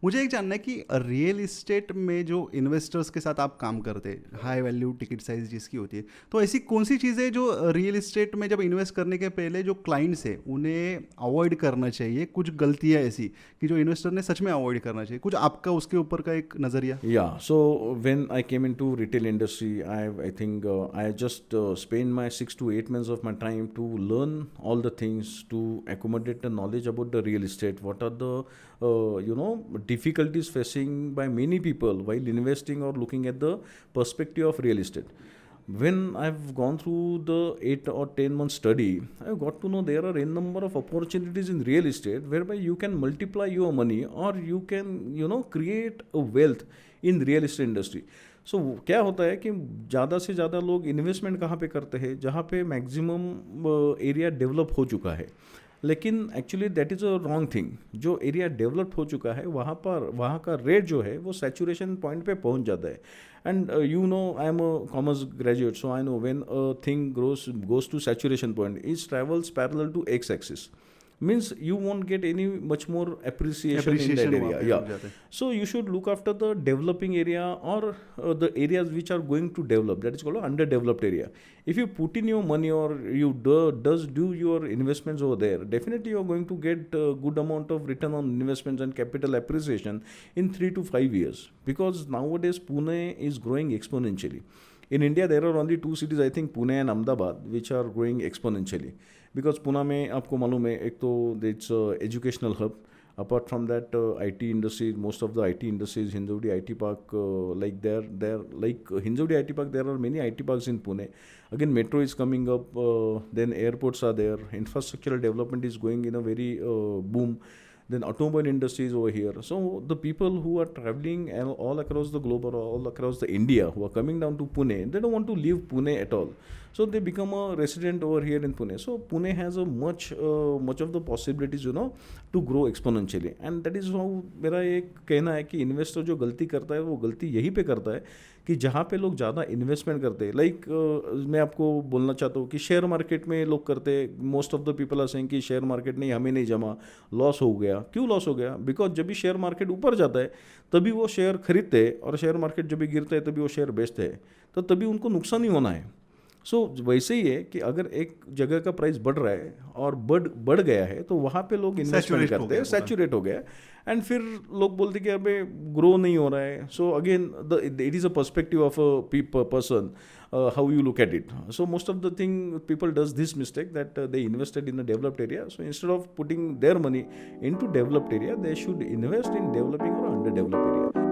मुझे एक जानना है कि रियल इस्टेट में जो इन्वेस्टर्स के साथ आप काम करते हैं, हाई वैल्यू टिकट साइज जिसकी होती है, तो ऐसी कौन सी चीज़ें जो रियल इस्टेट में जब इन्वेस्ट करने के पहले जो क्लाइंट्स है उन्हें अवॉइड करना चाहिए, कुछ गलतियां ऐसी कि जो इन्वेस्टर ने सच में अवॉइड करना चाहिए, कुछ आपका उसके ऊपर का एक नज़रिया। Yeah, so when I came into retail industry, I think I just spent my 6 to 8 months of my time to learn all the things to accommodate the knowledge about the real estate. What are the difficulties facing by many people while investing or looking at the perspective of real estate. When I've gone through the 8 or 10 month study, I've got to know there are a number of opportunities in real estate whereby you can multiply your money or you can create a wealth in real estate industry. सो क्या होता है कि ज़्यादा से ज़्यादा लोग investment कहाँ पे करते हैं जहाँ पे मैक्सिमम एरिया डेवलप हो चुका है, लेकिन actually that is a wrong thing. जो एरिया डेवलप हो चुका है वहाँ का रेट जो है वो सैचुरेशन पॉइंट पे पहुँच जाता है. And I am a commerce graduate, so I know when a thing goes to saturation point, it travels parallel to x axis, means you won't get any much more appreciation in that appreciation वहाँ area. पे Yeah, रुक जाते हैं। so you should look after the developing area or the areas which are going to develop, that is called an underdeveloped area. If you put in your money or you do your investments over there, definitely you are going to get a good amount of return on investments and capital appreciation in 3 to 5 years, because nowadays Pune is growing exponentially. In India, there are only two cities, I think Pune and Ahmedabad, which are growing exponentially. Because Pune में आपको मालूम है एक तो it's educational hub. Apart from that, IT industry, most of the IT industries, Hinjawadi IT Park, like there like Hinjawadi IT Park, there are many IT parks in Pune. Again, metro is coming up. Then airports are there. Infrastructural development is going in a very boom. Then automobile industry is over here. So the people who are traveling all across the globe or all across the India who are coming down to Pune, they don't want to leave Pune at all. So they become a resident over here in Pune. So Pune has a much of the possibilities, to grow exponentially. And that is how मेरा ये कहना है कि investor जो गलती करता है वो गलती यहीं पे करता है कि जहाँ पे लोग ज़्यादा इन्वेस्टमेंट करते हैं. लाइक मैं आपको बोलना चाहता हूँ कि शेयर मार्केट में लोग करते हैं. Most of the people are saying कि शेयर मार्केट नहीं, हमें नहीं जमा, लॉस हो गया. क्यों लॉस हो गया? बिकॉज जब भी शेयर मार्केट ऊपर जाता है तभी वो शेयर खरीदते हैं और शेयर मार्केट जब भी गिरता है तभी वो शेयर बेचते हैं, तो तभी उनको नुकसान ही होना है. सो वैसे ही है कि अगर एक जगह का प्राइस बढ़ रहा है और बढ़ गया है तो वहाँ पे लोग इन्वेस्टमेंट Saturate हो करते हैं, गया पूरा। सैचुरेट हो गया. एंड फिर लोग बोलते कि अबे ग्रो नहीं हो रहा है. So again it is a perspective of a person, how you look at it. So most of the thing people does this mistake that they invested in a developed area. So instead of putting their money into developed area, they should invest in developing or underdeveloped area.